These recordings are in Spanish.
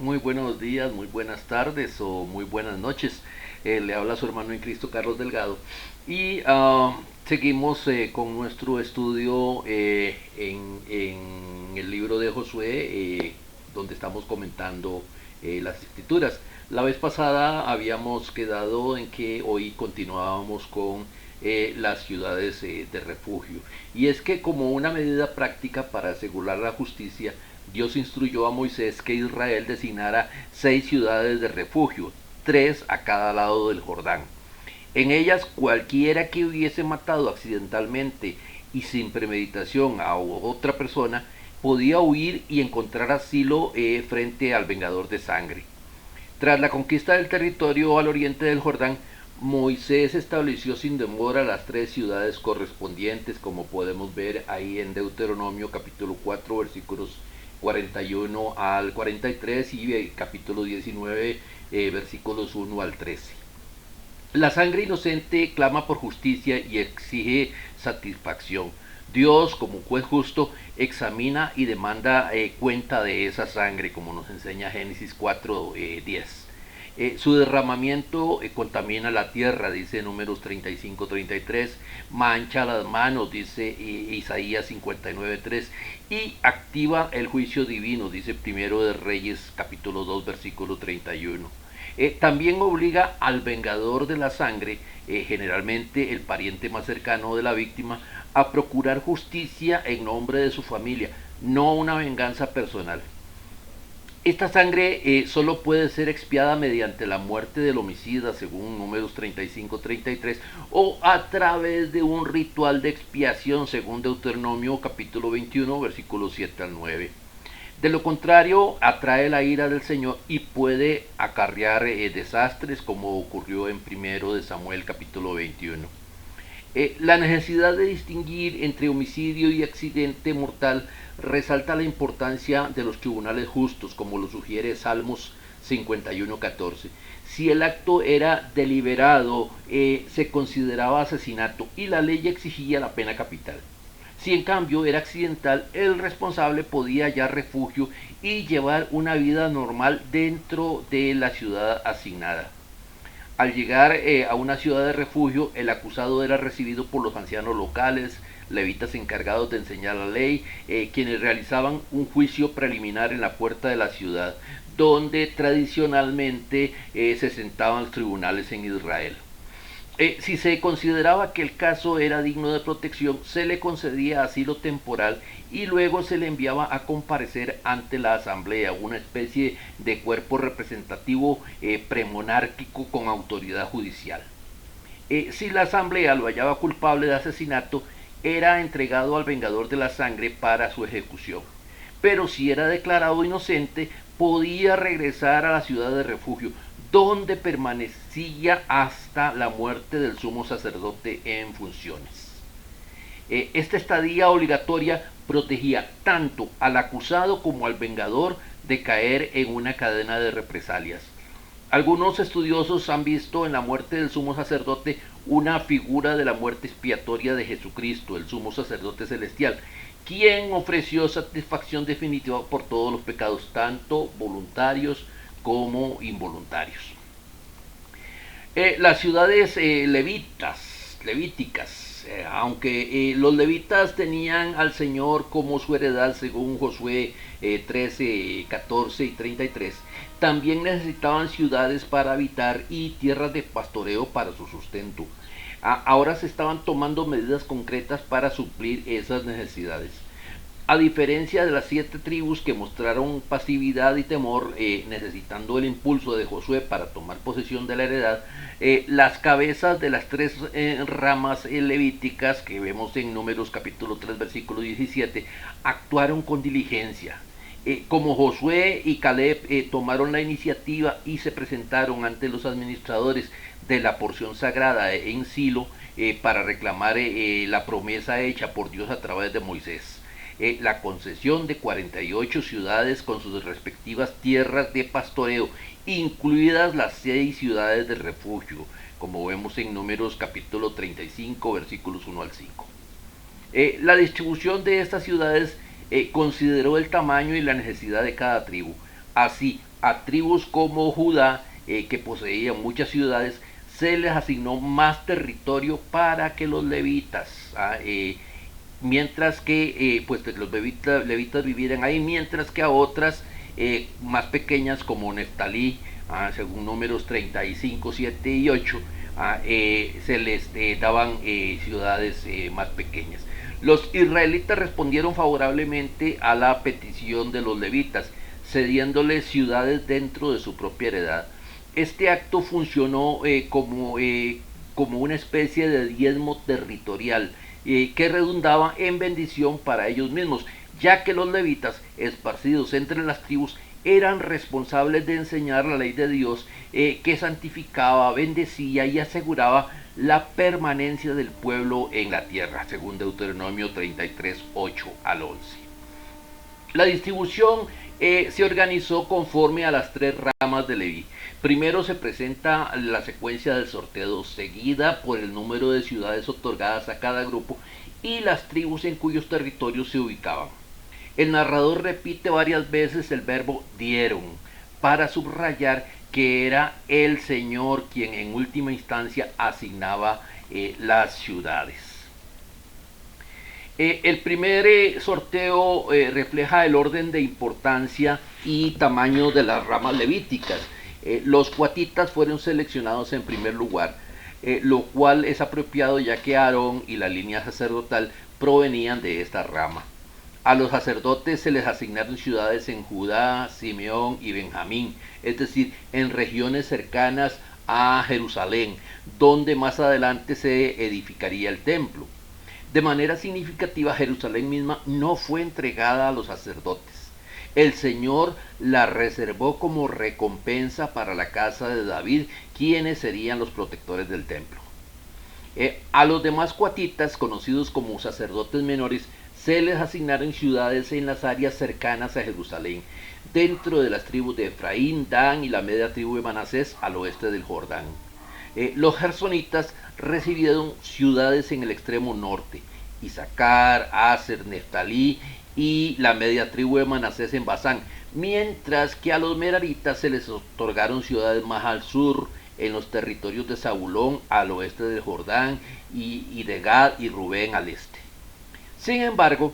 Muy buenos días, muy buenas tardes o muy buenas noches. Le habla su hermano en Cristo, Carlos Delgado. Y seguimos con nuestro estudio en el libro de Josué, donde estamos comentando las escrituras. La vez pasada habíamos quedado en que hoy continuábamos con las ciudades de refugio. Y es que como una medida práctica para asegurar la justicia, Dios instruyó a Moisés que Israel designara 6 ciudades de refugio, 3 a cada lado del Jordán. En ellas cualquiera que hubiese matado accidentalmente y sin premeditación a otra persona podía huir y encontrar asilo frente al vengador de sangre. Tras la conquista del territorio al oriente del Jordán, Moisés estableció sin demora las 3 ciudades correspondientes, como podemos ver ahí en Deuteronomio capítulo 4 versículos 41 al 43 y capítulo 19 versículos 1 al 13. La sangre inocente clama por justicia y exige satisfacción. Dios, como juez justo, examina y demanda cuenta de esa sangre, como nos enseña Génesis 4:10. Su derramamiento contamina la tierra, dice Números 35:33, mancha las manos, dice Isaías 59:3, y activa el juicio divino, dice Primero de Reyes capítulo 2 versículo 31. También obliga al vengador de la sangre, generalmente el pariente más cercano de la víctima, a procurar justicia en nombre de su familia, no una venganza personal. Esta sangre solo puede ser expiada mediante la muerte del homicida, según Números 35-33, o a través de un ritual de expiación, según Deuteronomio capítulo 21, versículos 7 al 9. De lo contrario, atrae la ira del Señor y puede acarrear desastres, como ocurrió en primero de Samuel capítulo 21. La necesidad de distinguir entre homicidio y accidente mortal resalta la importancia de los tribunales justos, como lo sugiere Salmos 51:14. Si el acto era deliberado, se consideraba asesinato y la ley exigía la pena capital. Si en cambio era accidental, el responsable podía hallar refugio y llevar una vida normal dentro de la ciudad asignada. Al llegar a una ciudad de refugio, el acusado era recibido por los ancianos locales, levitas encargados de enseñar la ley, quienes realizaban un juicio preliminar en la puerta de la ciudad, donde tradicionalmente se sentaban los tribunales en Israel. Si se consideraba que el caso era digno de protección, se le concedía asilo temporal y luego se le enviaba a comparecer ante la asamblea, una especie de cuerpo representativo premonárquico con autoridad judicial. Si la asamblea lo hallaba culpable de asesinato, era entregado al vengador de la sangre para su ejecución. Pero si era declarado inocente, podía regresar a la ciudad de refugio, donde permanecía hasta la muerte del sumo sacerdote en funciones. Esta estadía obligatoria protegía tanto al acusado como al vengador de caer en una cadena de represalias. Algunos estudiosos han visto en la muerte del sumo sacerdote una figura de la muerte expiatoria de Jesucristo, el sumo sacerdote celestial, quien ofreció satisfacción definitiva por todos los pecados, tanto voluntarios como involuntarios. Las ciudades levíticas, aunque los levitas tenían al Señor como su heredad según Josué 13, 14 y 33, también necesitaban ciudades para habitar y tierras de pastoreo para su sustento. Ahora se estaban tomando medidas concretas para suplir esas necesidades. A diferencia de las 7 tribus que mostraron pasividad y temor, necesitando el impulso de Josué para tomar posesión de la heredad, las cabezas de las 3 ramas levíticas que vemos en Números capítulo 3 versículo 17 actuaron con diligencia. Como Josué y Caleb tomaron la iniciativa y se presentaron ante los administradores de la porción sagrada en Silo para reclamar la promesa hecha por Dios a través de Moisés. La concesión de 48 ciudades con sus respectivas tierras de pastoreo, incluidas las 6 ciudades de refugio, como vemos en Números capítulo 35, versículos 1 al 5. La distribución de estas ciudades consideró el tamaño y la necesidad de cada tribu. Así, A tribus como Judá, que poseían muchas ciudades, se les asignó más territorio para que los levitas, mientras que pues los levitas vivieran ahí, mientras que a otras más pequeñas como Neftalí, según números 35, 7 y 8, se les daban ciudades más pequeñas. Los israelitas respondieron favorablemente a la petición de los levitas, cediéndoles ciudades dentro de su propia heredad. Este acto funcionó como una especie de diezmo territorial que redundaba en bendición para ellos mismos, ya que los levitas, esparcidos entre las tribus, eran responsables de enseñar la ley de Dios, que santificaba, bendecía y aseguraba la permanencia del pueblo en la tierra, según Deuteronomio 33, 8 al 11. La distribución se organizó conforme a las tres ramas de Leví. Primero se presenta la secuencia del sorteo, seguida por el número de ciudades otorgadas a cada grupo y las tribus en cuyos territorios se ubicaban. El narrador repite varias veces el verbo dieron para subrayar que era el Señor quien en última instancia asignaba las ciudades. El primer sorteo refleja el orden de importancia y tamaño de las ramas levíticas. Los cuatitas fueron seleccionados en primer lugar, lo cual es apropiado ya que Aarón y la línea sacerdotal provenían de esta rama. A los sacerdotes se les asignaron ciudades en Judá, Simeón y Benjamín, es decir, en regiones cercanas a Jerusalén, donde más adelante se edificaría el templo. De manera significativa, Jerusalén misma no fue entregada a los sacerdotes. El Señor la reservó como recompensa para la casa de David, quienes serían los protectores del templo. A los demás cuatitas, conocidos como sacerdotes menores, se les asignaron ciudades en las áreas cercanas a Jerusalén, dentro de las tribus de Efraín, Dan y la media tribu de Manasés al oeste del Jordán. Los gersonitas recibieron ciudades en el extremo norte, Isaacar, Aser, Neftalí y la media tribu de Manasés en Basán, mientras que a los meraritas se les otorgaron ciudades más al sur, en los territorios de Zabulón al oeste del Jordán y de Gad y Rubén al este. Sin embargo,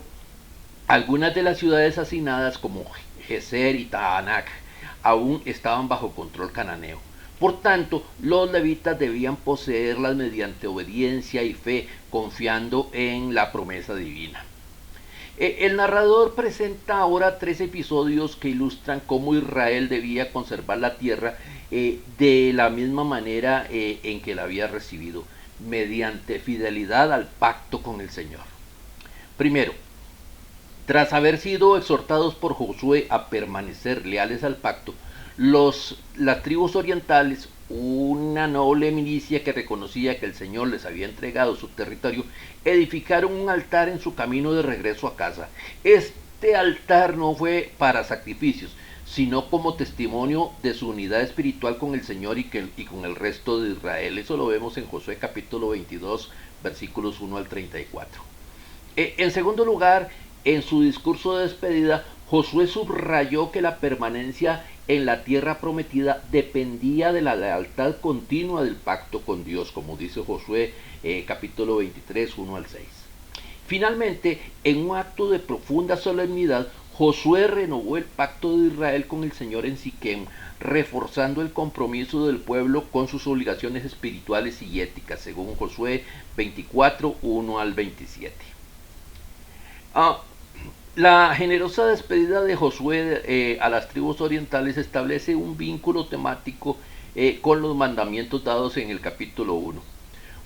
algunas de las ciudades asignadas como Geser y Taanac aún estaban bajo control cananeo. Por tanto, los levitas debían poseerlas mediante obediencia y fe, confiando en la promesa divina. El narrador presenta ahora 3 episodios que ilustran cómo Israel debía conservar la tierra de la misma manera en que la había recibido, mediante fidelidad al pacto con el Señor. Primero, tras haber sido exhortados por Josué a permanecer leales al pacto, las tribus orientales, una noble milicia que reconocía que el Señor les había entregado su territorio, edificaron un altar en su camino de regreso a casa. Este altar no fue para sacrificios, sino como testimonio de su unidad espiritual con el Señor y con el resto de Israel. Eso lo vemos en Josué capítulo 22, versículos 1 al 34. En segundo lugar, en su discurso de despedida, Josué subrayó que la permanencia en la tierra prometida dependía de la lealtad continua del pacto con Dios, como dice Josué capítulo 23, 1 al 6. Finalmente, en un acto de profunda solemnidad, Josué renovó el pacto de Israel con el Señor en Siquem, reforzando el compromiso del pueblo con sus obligaciones espirituales y éticas, según Josué 24, 1 al 27. La generosa despedida de Josué a las tribus orientales establece un vínculo temático con los mandamientos dados en el capítulo 1.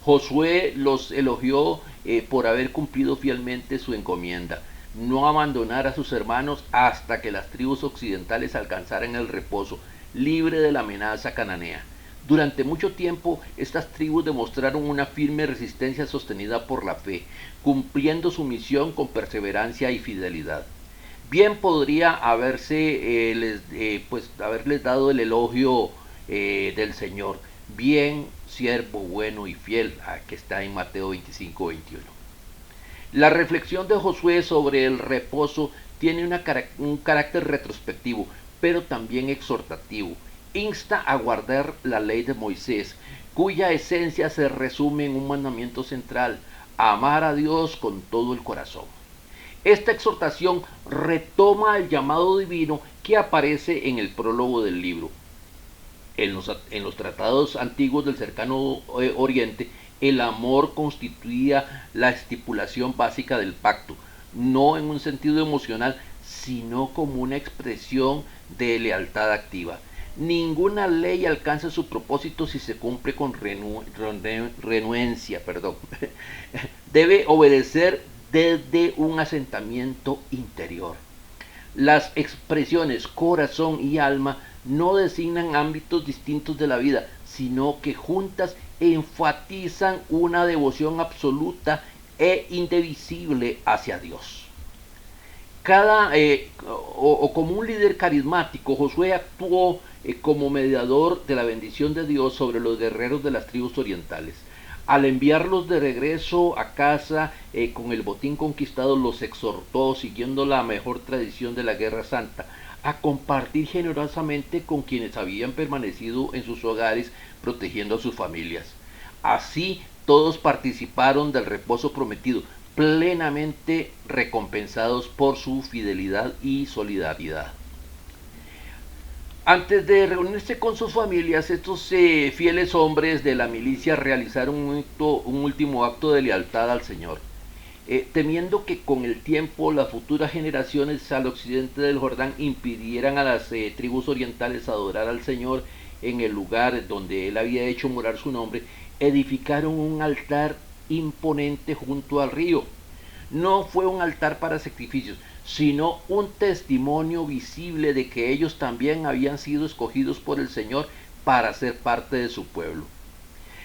Josué los elogió por haber cumplido fielmente su encomienda, no abandonar a sus hermanos hasta que las tribus occidentales alcanzaran el reposo, libre de la amenaza cananea. Durante mucho tiempo, estas tribus demostraron una firme resistencia sostenida por la fe, cumpliendo su misión con perseverancia y fidelidad. Bien podría haberles dado el elogio del Señor. Bien, siervo bueno y fiel, que está en Mateo 25, 21. La reflexión de Josué sobre el reposo tiene un carácter retrospectivo, pero también exhortativo. Insta a guardar la ley de Moisés, cuya esencia se resume en un mandamiento central: amar a Dios con todo el corazón. Esta exhortación retoma el llamado divino que aparece en el prólogo del libro. En los tratados antiguos del cercano Oriente, el amor constituía la estipulación básica del pacto, no en un sentido emocional, sino como una expresión de lealtad activa. Ninguna ley alcanza su propósito si se cumple con renuencia. Debe obedecer desde un asentamiento interior. Las expresiones corazón y alma no designan ámbitos distintos de la vida, sino que juntas enfatizan una devoción absoluta e indivisible hacia Dios. Como un líder carismático, Josué actuó como mediador de la bendición de Dios sobre los guerreros de las tribus orientales. Al enviarlos de regreso a casa con el botín conquistado, los exhortó, siguiendo la mejor tradición de la Guerra Santa, a compartir generosamente con quienes habían permanecido en sus hogares, protegiendo a sus familias. Así todos participaron del reposo prometido, plenamente recompensados por su fidelidad y solidaridad. Antes de reunirse con sus familias, estos fieles hombres de la milicia realizaron un último acto de lealtad al Señor, temiendo que con el tiempo las futuras generaciones al occidente del Jordán impidieran a las tribus orientales adorar al Señor en el lugar donde Él había hecho morar su nombre. Edificaron un altar imponente junto al río. No fue un altar para sacrificios, sino un testimonio visible de que ellos también habían sido escogidos por el Señor para ser parte de su pueblo.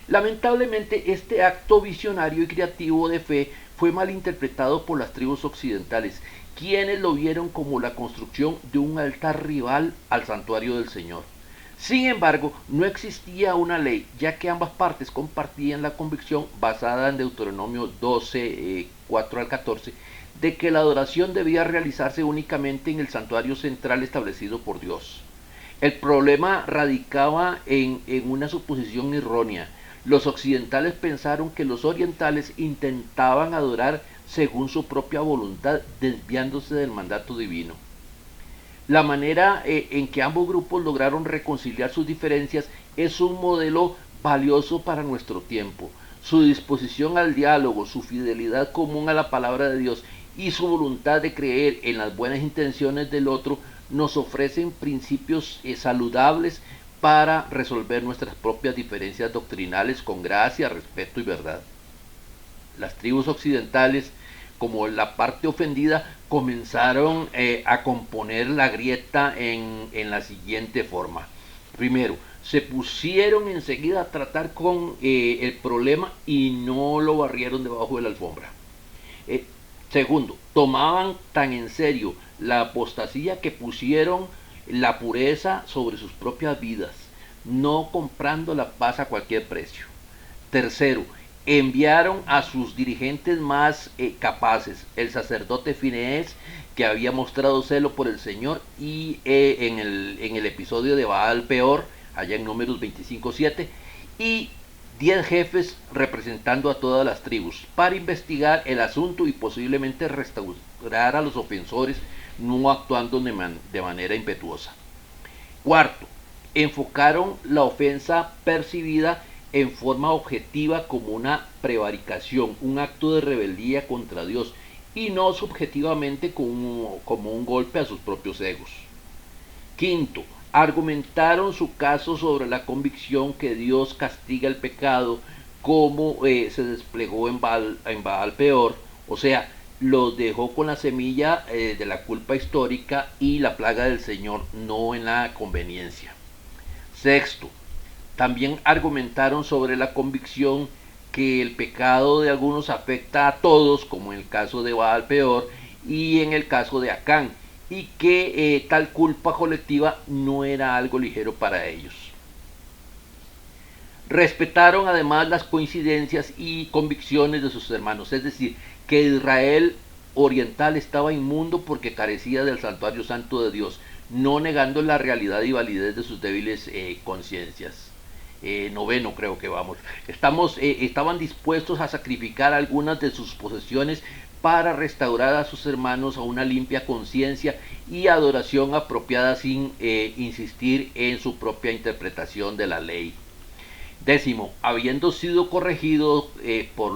Lamentablemente, este acto visionario y creativo de fe fue malinterpretado por las tribus occidentales, quienes lo vieron como la construcción de un altar rival al santuario del Señor. Sin embargo, no existía una ley, ya que ambas partes compartían la convicción basada en Deuteronomio 12, 4 al 14, de que la adoración debía realizarse únicamente en el santuario central establecido por Dios. El problema radicaba en una suposición errónea. Los occidentales pensaron que los orientales intentaban adorar según su propia voluntad, desviándose del mandato divino. La manera en que ambos grupos lograron reconciliar sus diferencias es un modelo valioso para nuestro tiempo. Su disposición al diálogo, su fidelidad común a la palabra de Dios y su voluntad de creer en las buenas intenciones del otro nos ofrecen principios saludables para resolver nuestras propias diferencias doctrinales con gracia, respeto y verdad. Las tribus occidentales, como la parte ofendida, comenzaron a componer la grieta en la siguiente forma. Primero, se pusieron enseguida a tratar con el problema y no lo barrieron debajo de la alfombra. Segundo, tomaban tan en serio la apostasía que pusieron la pureza sobre sus propias vidas, no comprando la paz a cualquier precio. Tercero, enviaron a sus dirigentes más capaces, el sacerdote Finees, que había mostrado celo por el Señor, y en el episodio de Baal Peor, allá en Números 25:7, y 10 jefes representando a todas las tribus, para investigar el asunto y posiblemente restaurar a los ofensores, no actuando de manera impetuosa. Cuarto, enfocaron la ofensa percibida en forma objetiva como una prevaricación, un acto de rebeldía contra Dios, y no subjetivamente como un golpe a sus propios egos. Quinto, argumentaron su caso sobre la convicción que Dios castiga el pecado, como se desplegó en Baal Peor, o sea, los dejó con la semilla de la culpa histórica y la plaga del Señor, no en la conveniencia. Sexto, también argumentaron sobre la convicción que el pecado de algunos afecta a todos, como en el caso de Baal Peor y en el caso de Acán, y que tal culpa colectiva no era algo ligero para ellos. Respetaron además las coincidencias y convicciones de sus hermanos, es decir, que Israel oriental estaba inmundo porque carecía del santuario santo de Dios, no negando la realidad y validez de sus débiles conciencias. Noveno creo que vamos. Estaban dispuestos a sacrificar algunas de sus posesiones para restaurar a sus hermanos a una limpia conciencia y adoración apropiada sin insistir en su propia interpretación de la ley. Décimo, habiendo sido corregidos por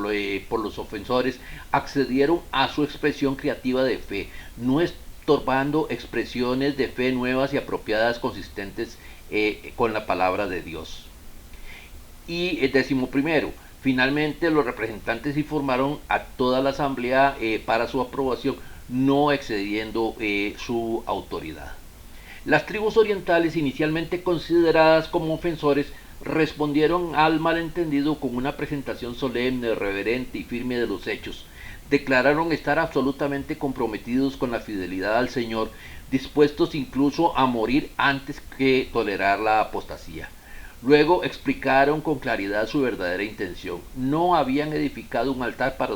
los ofensores, accedieron a su expresión creativa de fe, no estorbando expresiones de fe nuevas y apropiadas consistentes con la palabra de Dios. Y décimo primero, finalmente los representantes informaron a toda la asamblea para su aprobación, no excediendo su autoridad. Las tribus orientales, inicialmente consideradas como ofensores, respondieron al malentendido con una presentación solemne, reverente y firme de los hechos. Declararon estar absolutamente comprometidos con la fidelidad al Señor, dispuestos incluso a morir antes que tolerar la apostasía. Luego explicaron con claridad su verdadera intención. No habían edificado un altar para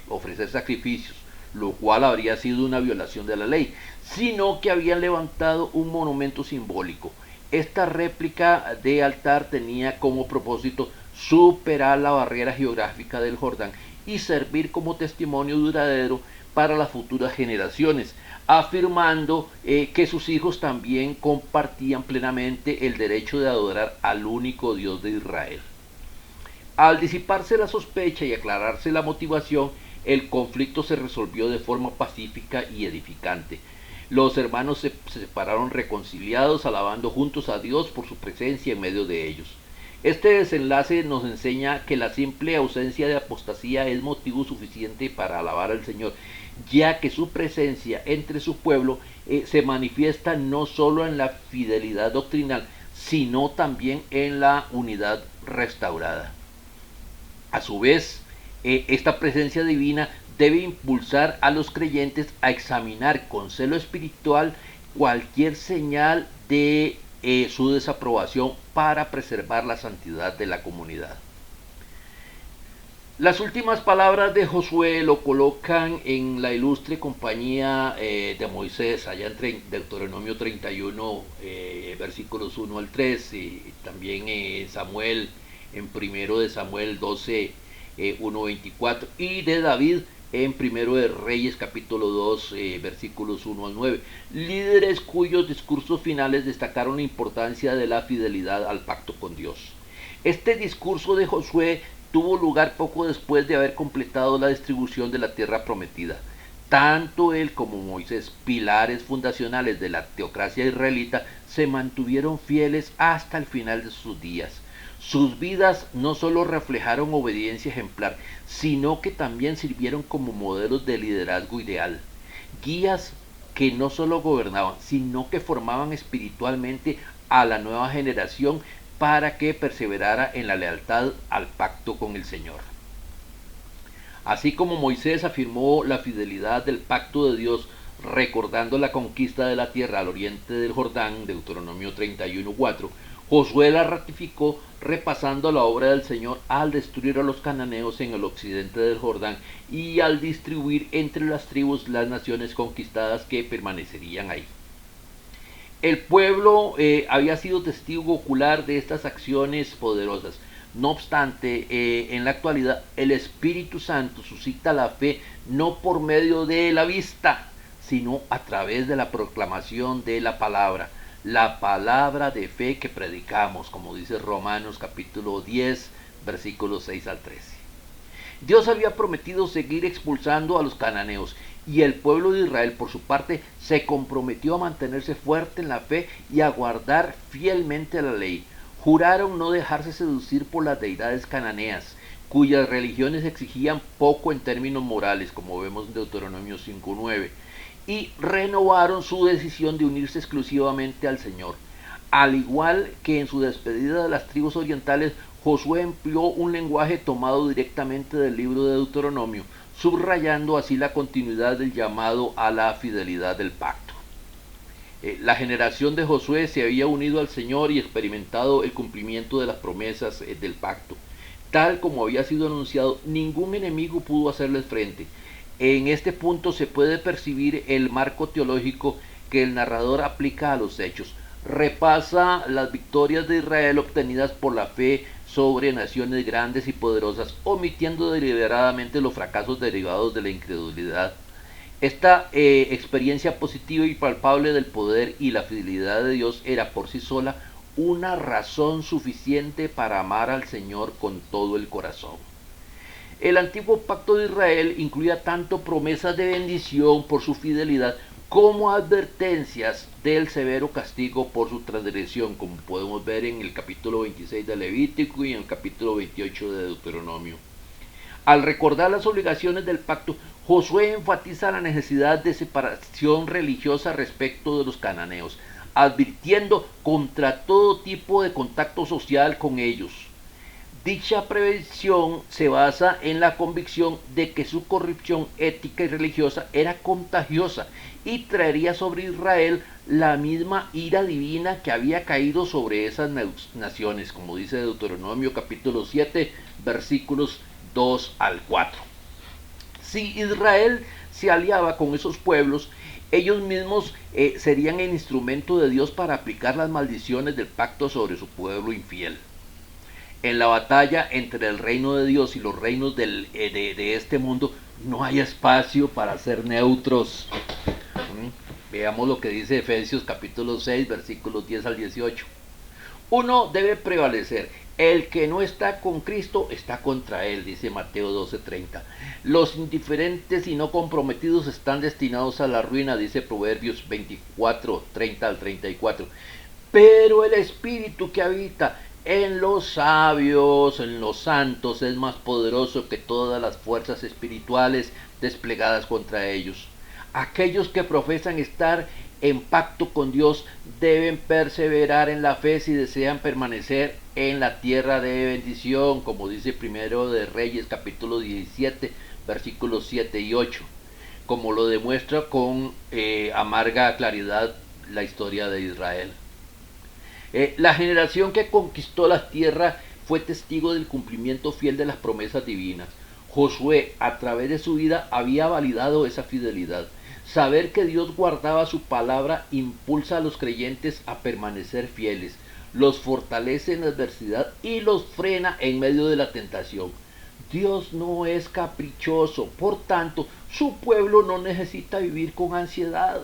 ofrecer sacrificios, lo cual habría sido una violación de la ley, sino que habían levantado un monumento simbólico. Esta réplica de altar tenía como propósito superar la barrera geográfica del Jordán y servir como testimonio duradero para las futuras generaciones, afirmando que sus hijos también compartían plenamente el derecho de adorar al único Dios de Israel. Al disiparse la sospecha y aclararse la motivación, el conflicto se resolvió de forma pacífica y edificante. Los hermanos se separaron reconciliados, alabando juntos a Dios por su presencia en medio de ellos. Este desenlace nos enseña que la simple ausencia de apostasía es motivo suficiente para alabar al Señor, ya que su presencia entre su pueblo se manifiesta no solo en la fidelidad doctrinal, sino también en la unidad restaurada. A su vez, esta presencia divina debe impulsar a los creyentes a examinar con celo espiritual cualquier señal de su desaprobación para preservar la santidad de la comunidad. Las últimas palabras de Josué lo colocan en la ilustre compañía de Moisés, allá en Deuteronomio 31, versículos 1 al 3, y también Samuel, en 1 de Samuel 12, 1-24, y de David en 1 de Reyes capítulo 2, versículos 1 al 9, líderes cuyos discursos finales destacaron la importancia de la fidelidad al pacto con Dios. Este discurso de Josué tuvo lugar poco después de haber completado la distribución de la tierra prometida. Tanto él como Moisés, pilares fundacionales de la teocracia israelita, se mantuvieron fieles hasta el final de sus días. Sus vidas no solo reflejaron obediencia ejemplar, sino que también sirvieron como modelos de liderazgo ideal, guías que no solo gobernaban, sino que formaban espiritualmente a la nueva generación para que perseverara en la lealtad al pacto con el Señor. Así como Moisés afirmó la fidelidad del pacto de Dios, recordando la conquista de la tierra al oriente del Jordán, Deuteronomio 31:4, Josué la ratificó repasando la obra del Señor al destruir a los cananeos en el occidente del Jordán y al distribuir entre las tribus las naciones conquistadas que permanecerían ahí. El pueblo había sido testigo ocular de estas acciones poderosas. No obstante, en la actualidad el Espíritu Santo suscita la fe no por medio de la vista, sino a través de la proclamación de la palabra de fe que predicamos, como dice Romanos capítulo 10, versículos 6 al 13. Dios había prometido seguir expulsando a los cananeos, y el pueblo de Israel, por su parte, se comprometió a mantenerse fuerte en la fe y a guardar fielmente la ley. Juraron no dejarse seducir por las deidades cananeas, cuyas religiones exigían poco en términos morales, como vemos en Deuteronomio 5:9, y renovaron su decisión de unirse exclusivamente al Señor. Al igual que en su despedida de las tribus orientales, Josué empleó un lenguaje tomado directamente del libro de Deuteronomio, subrayando así la continuidad del llamado a la fidelidad del pacto. La generación de Josué se había unido al Señor y experimentado el cumplimiento de las promesas del pacto. Tal como había sido anunciado, ningún enemigo pudo hacerles frente. En este punto se puede percibir el marco teológico que el narrador aplica a los hechos. Repasa las victorias de Israel obtenidas por la fe sobre naciones grandes y poderosas, omitiendo deliberadamente los fracasos derivados de la incredulidad. Esta experiencia positiva y palpable del poder y la fidelidad de Dios era por sí sola una razón suficiente para amar al Señor con todo el corazón. El antiguo pacto de Israel incluía tanto promesas de bendición por su fidelidad como advertencias del severo castigo por su transgresión, como podemos ver en el capítulo 26 de Levítico y en el capítulo 28 de Deuteronomio. Al recordar las obligaciones del pacto, Josué enfatiza la necesidad de separación religiosa respecto de los cananeos, advirtiendo contra todo tipo de contacto social con ellos. Dicha prevención se basa en la convicción de que su corrupción ética y religiosa era contagiosa y traería sobre Israel la misma ira divina que había caído sobre esas naciones, como dice Deuteronomio capítulo 7, versículos 2 al 4. Si Israel se aliaba con esos pueblos, ellos mismos serían el instrumento de Dios para aplicar las maldiciones del pacto sobre su pueblo infiel. En la batalla entre el reino de Dios y los reinos de este mundo no hay espacio para ser neutros. Veamos lo que dice Efesios capítulo 6, versículos 10 al 18. Uno debe prevalecer. El que no está con Cristo está contra él, dice Mateo 12:30. Los indiferentes y no comprometidos están destinados a la ruina, dice Proverbios 24:30 al 34. Pero el espíritu que habita en los sabios, en los santos, es más poderoso que todas las fuerzas espirituales desplegadas contra ellos. Aquellos que profesan estar en pacto con Dios deben perseverar en la fe si desean permanecer en la tierra de bendición, como dice Primero de Reyes capítulo 17 versículos 7 y 8, como lo demuestra con amarga claridad la historia de Israel. La generación que conquistó la tierra fue testigo del cumplimiento fiel de las promesas divinas. Josué, a través de su vida, había validado esa fidelidad. Saber que Dios guardaba su palabra impulsa a los creyentes a permanecer fieles, los fortalece en la adversidad y los frena en medio de la tentación. Dios no es caprichoso, por tanto, su pueblo no necesita vivir con ansiedad.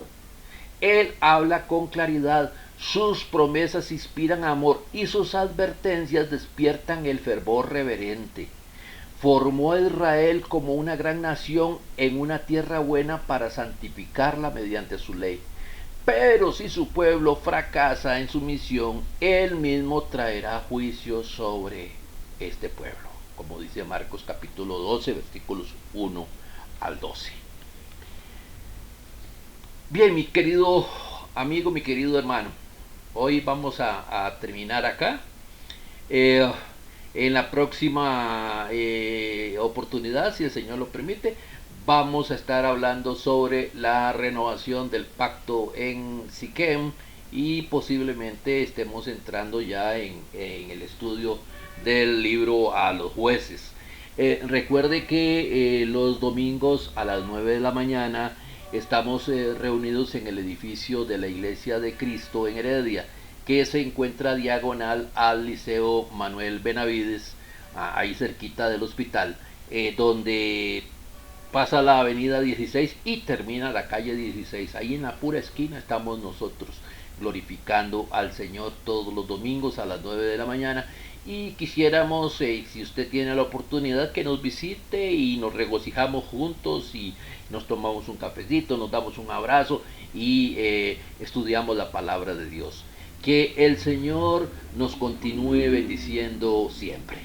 Él habla con claridad, sus promesas inspiran amor y sus advertencias despiertan el fervor reverente. Formó a Israel como una gran nación en una tierra buena para santificarla mediante su ley. Pero si su pueblo fracasa en su misión, él mismo traerá juicio sobre este pueblo, como dice Marcos capítulo 12, versículos 1 al 12. Bien, mi querido amigo, mi querido hermano, hoy vamos a terminar acá. En la próxima oportunidad, si el Señor lo permite, vamos a estar hablando sobre la renovación del pacto en Siquem y posiblemente estemos entrando ya en el estudio del libro a los jueces. Recuerde que los domingos a las 9 de la mañana estamos reunidos en el edificio de la Iglesia de Cristo en Heredia, que se encuentra diagonal al Liceo Manuel Benavides, ahí cerquita del hospital, donde pasa la avenida 16 y termina la calle 16. Ahí en la pura esquina estamos nosotros glorificando al Señor todos los domingos a las 9 de la mañana. Y quisiéramos, si usted tiene la oportunidad, que nos visite y nos regocijamos juntos y nos tomamos un cafecito, nos damos un abrazo y estudiamos la palabra de Dios. Que el Señor nos continúe bendiciendo siempre.